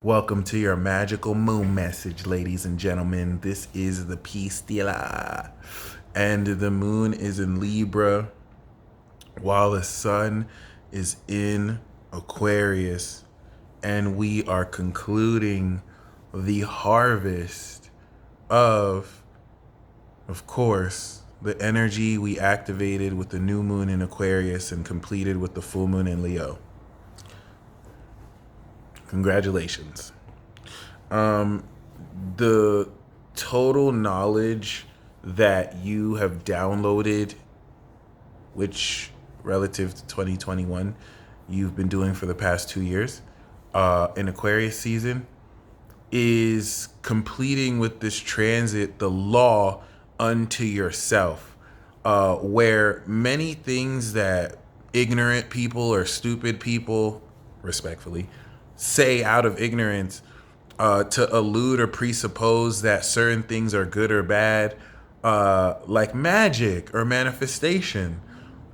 Welcome to your magical moon message, ladies and gentlemen. This is the Peace Stila. And the moon is in Libra while the sun is in Aquarius. And we are concluding the harvest of course, the energy we activated with the new moon in Aquarius and completed with the full moon in Leo. Congratulations. The total knowledge that you have downloaded, which relative to 2021, you've been doing for the past 2 years in Aquarius season, is completing with this transit the law unto yourself, where many things that ignorant people or stupid people, respectfully, say out of ignorance to allude or presuppose that certain things are good or bad, like magic or manifestation.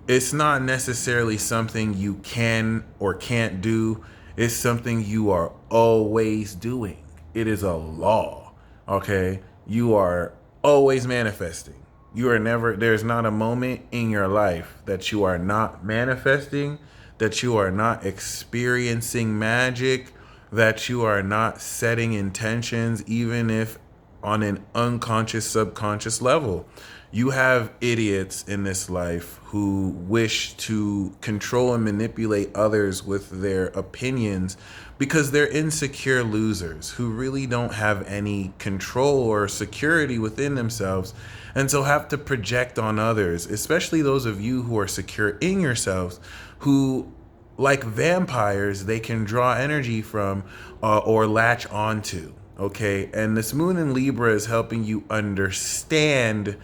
It's not necessarily something you can or can't do. It's something you are always doing. It is a law, okay? You are always manifesting. You are never, there's not a moment in your life that you are not manifesting, that you are not experiencing magic, that you are not setting intentions, even if on an unconscious, subconscious level. You have idiots in this life who wish to control and manipulate others with their opinions because they're insecure losers who really don't have any control or security within themselves, and so have to project on others, especially those of you who are secure in yourselves, who, like vampires, they can draw energy from or latch onto. Okay, and this moon in Libra is helping you understand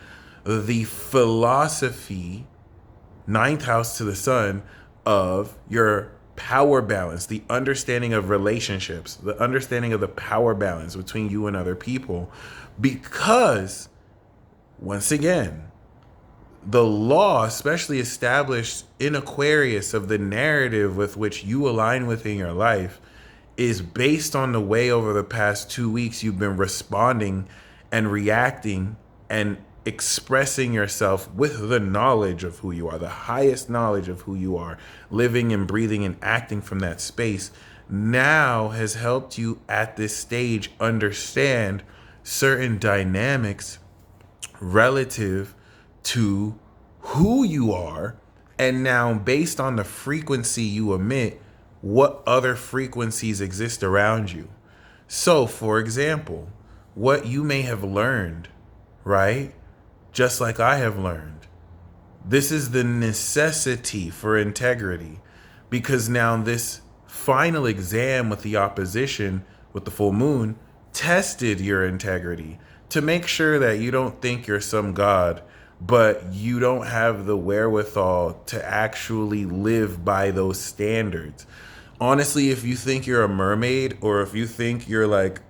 the philosophy, ninth house to the sun, of your power balance, the understanding of relationships, the understanding of the power balance between you and other people. Because, once again, the law, especially established in Aquarius, of the narrative with which you align with in your life, is based on the way over the past 2 weeks you've been responding and reacting and expressing yourself with the knowledge of who you are, the highest knowledge of who you are, living and breathing and acting from that space, now has helped you at this stage understand certain dynamics relative to who you are, and now based on the frequency you emit, what other frequencies exist around you. So, for example, what you may have learned, right? Just like I have learned. This is the necessity for integrity, because now this final exam with the opposition, with the full moon, tested your integrity to make sure that you don't think you're some god, but you don't have the wherewithal to actually live by those standards. Honestly, if you think you're a mermaid, or if you think you're like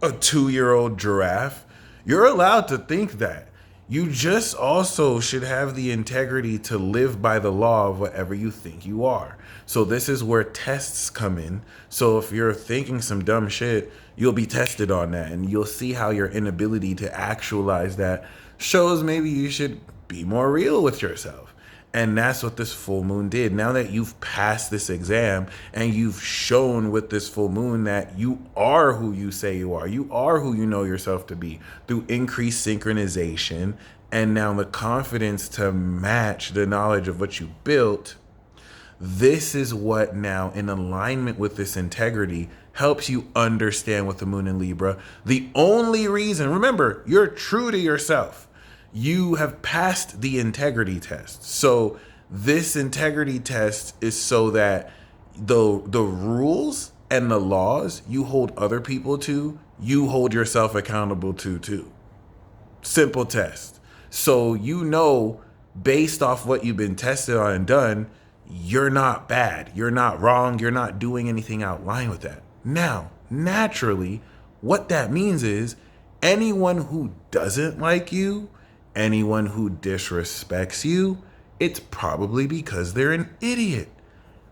a 2-year-old giraffe, you're allowed to think that. You just also should have the integrity to live by the law of whatever you think you are. So this is where tests come in. So if you're thinking some dumb shit, you'll be tested on that, and you'll see how your inability to actualize that shows maybe you should be more real with yourself. And that's what this full moon did. Now that you've passed this exam and you've shown with this full moon that you are who you say you are who you know yourself to be, through increased synchronization, and now the confidence to match the knowledge of what you built, this is what now, in alignment with this integrity, helps you understand with the moon in Libra. The only reason, remember, you're true to yourself. You have passed the integrity test. So this integrity test is so that the rules and the laws you hold other people to, you hold yourself accountable to too. Simple test. So you know, based off what you've been tested on and done, you're not bad, you're not wrong, you're not doing anything out of line with that. Now, naturally, what that means is anyone who doesn't like you, anyone who disrespects you, it's probably because they're an idiot.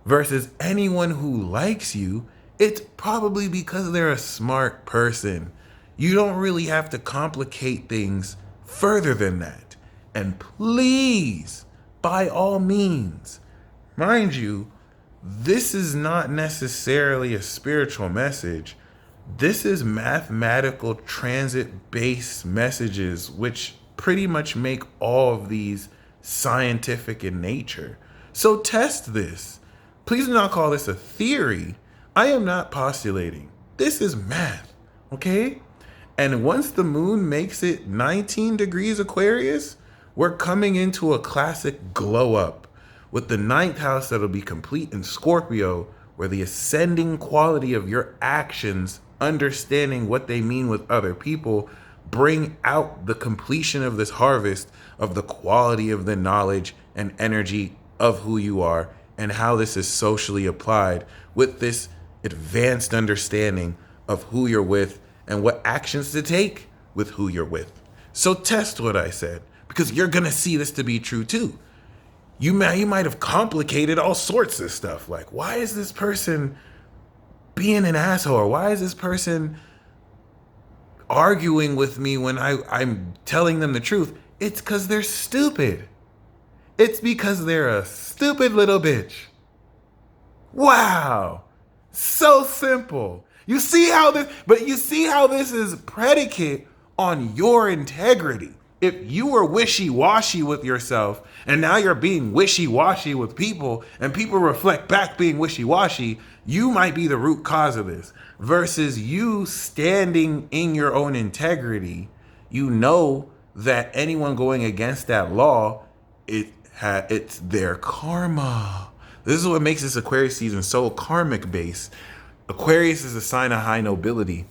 Versus anyone who likes you, It's probably because they're a smart person. You don't really have to complicate things further than that. And please, by all means, mind you, this is not necessarily a spiritual message. This is mathematical transit based messages, which pretty much make all of these scientific in nature. So test this. Please do not call this a theory. I am not postulating. This is math, okay? And once the moon makes it 19 degrees Aquarius, we're coming into a classic glow up with the ninth house that'll be complete in Scorpio, where the ascending quality of your actions, understanding what they mean with other people, bring out the completion of this harvest of the quality of the knowledge and energy of who you are and how this is socially applied with this advanced understanding of who you're with and what actions to take with who you're with. So test what I said, because you're going to see this to be true too. You might have complicated all sorts of stuff. Like, why is this person being an asshole? Or why is this person arguing with me when I'm telling them the truth? It's because they're stupid. It's because they're a stupid little bitch. Wow. So simple. You see how this is predicate on your integrity. If you were wishy-washy with yourself and now you're being wishy-washy with people and people reflect back being wishy-washy, you might be the root cause of this. Versus you standing in your own integrity, you know that anyone going against that law, it's their karma. This is what makes this Aquarius season so karmic based. Aquarius is a sign of high nobility.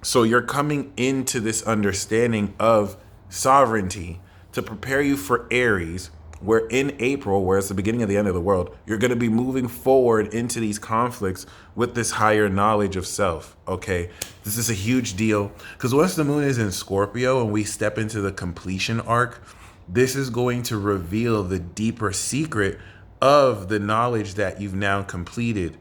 So you're coming into this understanding of sovereignty to prepare you for Aries, where in April, where it's the beginning of the end of the world, you're going to be moving forward into these conflicts with this higher knowledge of self. Okay, this is a huge deal because once the moon is in Scorpio and we step into the completion arc, this is going to reveal the deeper secret of the knowledge that you've now completed.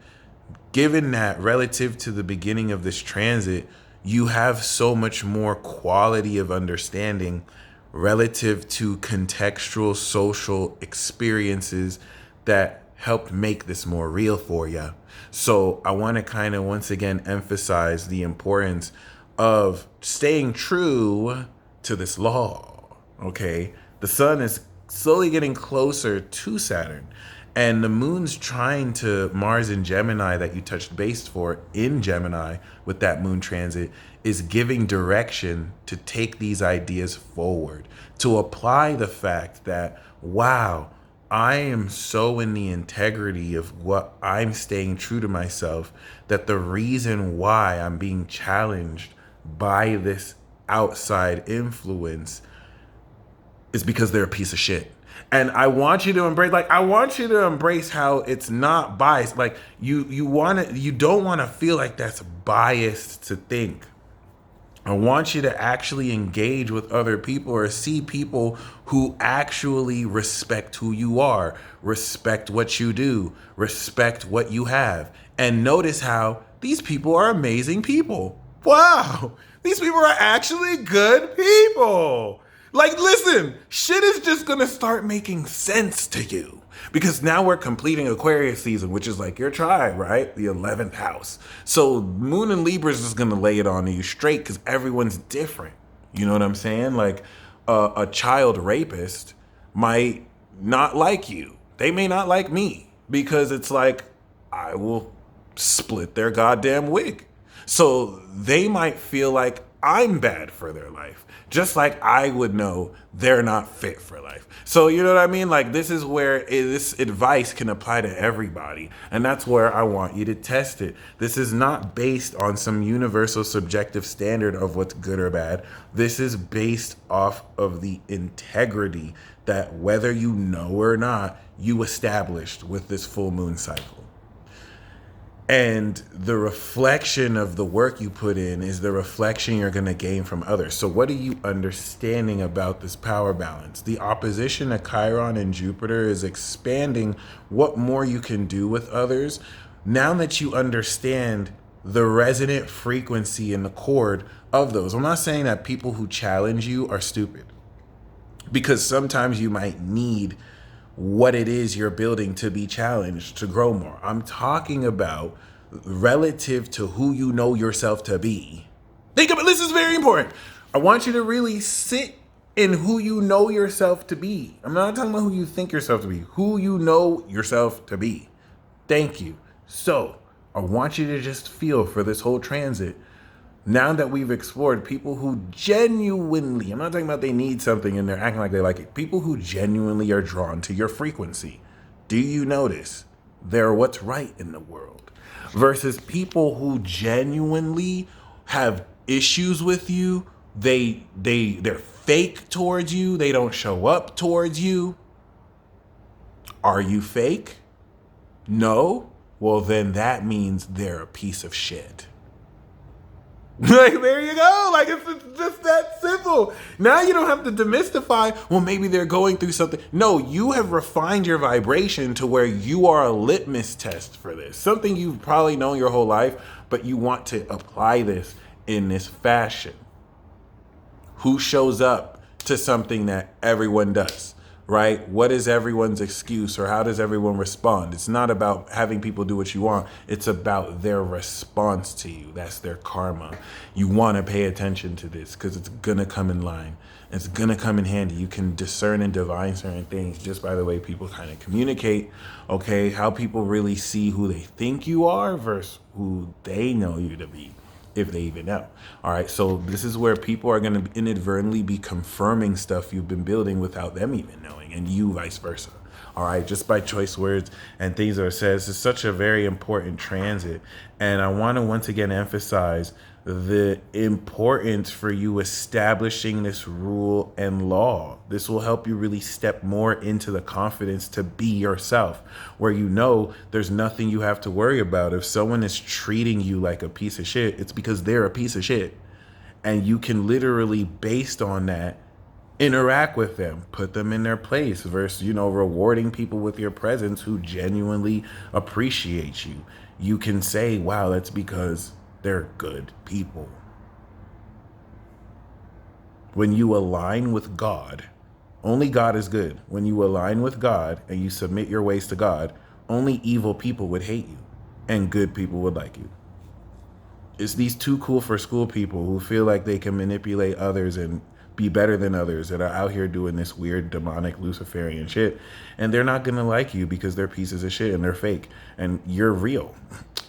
Given that relative to the beginning of this transit, you have so much more quality of understanding relative to contextual social experiences that helped make this more real for you. So I want to kind of once again emphasize the importance of staying true to this law. Okay, the sun is slowly getting closer to Saturn, and the moon's trying to Mars in Gemini that you touched base for in Gemini with that moon transit is giving direction to take these ideas forward, to apply the fact that, wow, I am so in the integrity of what I'm staying true to myself that the reason why I'm being challenged by this outside influence is because they're a piece of shit. And I want you to embrace how it's not biased. Like you don't want to feel like that's biased to think. I want you to actually engage with other people or see people who actually respect who you are, respect what you do, respect what you have. And notice how these people are amazing people. Wow, these people are actually good people. Like, listen, shit is just gonna start making sense to you. Because now we're completing Aquarius season, which is like your tribe, right? The 11th house. So Moon and Libra is just gonna lay it on you straight because everyone's different. You know what I'm saying? Like a child rapist might not like you. They may not like me because it's like, I will split their goddamn wig. So they might feel like I'm bad for their life, just like I would know they're not fit for life. So you know what I mean? Like this is where this advice can apply to everybody. And that's where I want you to test it. This is not based on some universal subjective standard of what's good or bad. This is based off of the integrity that whether you know or not, you established with this full moon cycle. And the reflection of the work you put in is the reflection you're going to gain from others. So what are you understanding about this power balance? The opposition to Chiron and Jupiter is expanding what more you can do with others Now that you understand the resonant frequency and the chord of those, I'm not saying that people who challenge you are stupid, because sometimes you might need what it is you're building to be challenged to grow more. I'm talking about relative to who you know yourself to be. Think about this, is very important. I want you to really sit in who you know yourself to be. I'm not talking about who you think yourself to be, who you know yourself to be. Thank you. So I want you to just feel for this whole transit. Now that we've explored people who genuinely, I'm not talking about they need something and they're acting like they like it, people who genuinely are drawn to your frequency. Do you notice they're what's right in the world? Versus people who genuinely have issues with you, they're fake towards you, they don't show up towards you. Are you fake? No? Well, then that means they're a piece of shit. Like, there you go. Like, it's just that simple. Now you don't have to demystify, well, maybe they're going through something. No, you have refined your vibration to where you are a litmus test for this. Something you've probably known your whole life, but you want to apply this in this fashion. Who shows up to something that everyone does, right? What is everyone's excuse, or how does everyone respond? It's not about having people do what you want. It's about their response to you. That's their karma. You want to pay attention to this because it's going to come in line. It's going to come in handy. You can discern and divine certain things just by the way people kind of communicate, okay? How people really see who they think you are versus who they know you to be, if they even know. All right, so this is where people are going to inadvertently be confirming stuff you've been building without them even knowing, and you vice versa. All right, just by choice words and things that are said. It's such a very important transit, and I want to once again emphasize the importance for you establishing this rule and law. This will help you really step more into the confidence to be yourself, where you know there's nothing you have to worry about. If someone is treating you like a piece of shit, it's because they're a piece of shit. And you can literally, based on that, interact with them, put them in their place versus, rewarding people with your presence who genuinely appreciate you. You can say, wow, that's because they're good people. When you align with God, only God is good. When you align with God and you submit your ways to God, only evil people would hate you and good people would like you. It's these too cool for school people who feel like they can manipulate others and be better than others that are out here doing this weird demonic Luciferian shit, and they're not gonna like you because they're pieces of shit and they're fake and you're real.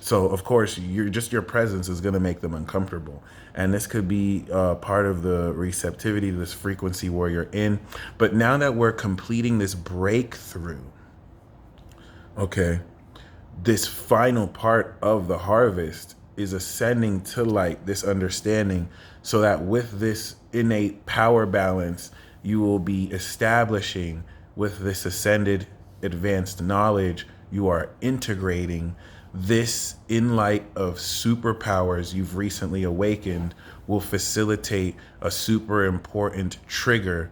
So of course your presence is gonna make them uncomfortable, and this could be part of the receptivity to this frequency where you're in. But now that we're completing this breakthrough, okay, this final part of the harvest is ascending to light, this understanding, so that with this innate power balance, you will be establishing with this ascended advanced knowledge, you are integrating this in light of superpowers you've recently awakened will facilitate a super important trigger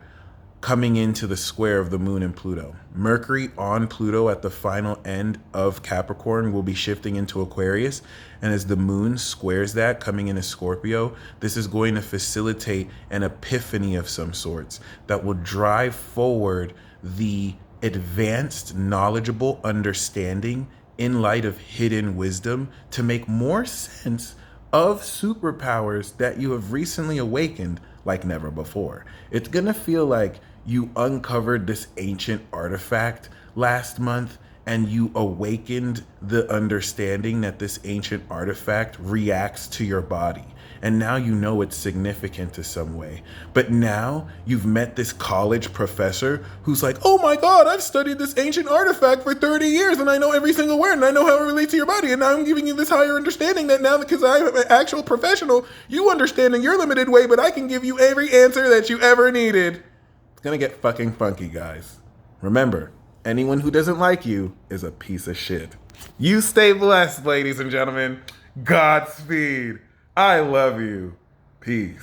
coming into the square of the moon and Pluto. Mercury on Pluto at the final end of Capricorn will be shifting into Aquarius. And as the moon squares that, coming into Scorpio, this is going to facilitate an epiphany of some sorts that will drive forward the advanced, knowledgeable understanding in light of hidden wisdom to make more sense of superpowers that you have recently awakened like never before. It's going to feel like you uncovered this ancient artifact last month and you awakened the understanding that this ancient artifact reacts to your body. And now you know it's significant to some way. But now you've met this college professor who's like, oh my God, I've studied this ancient artifact for 30 years and I know every single word and I know how it relates to your body. And now I'm giving you this higher understanding that now, because I'm an actual professional, you understand in your limited way, but I can give you every answer that you ever needed. It's gonna get fucking funky, guys. Remember, anyone who doesn't like you is a piece of shit. You stay blessed, ladies and gentlemen. Godspeed. I love you. Peace.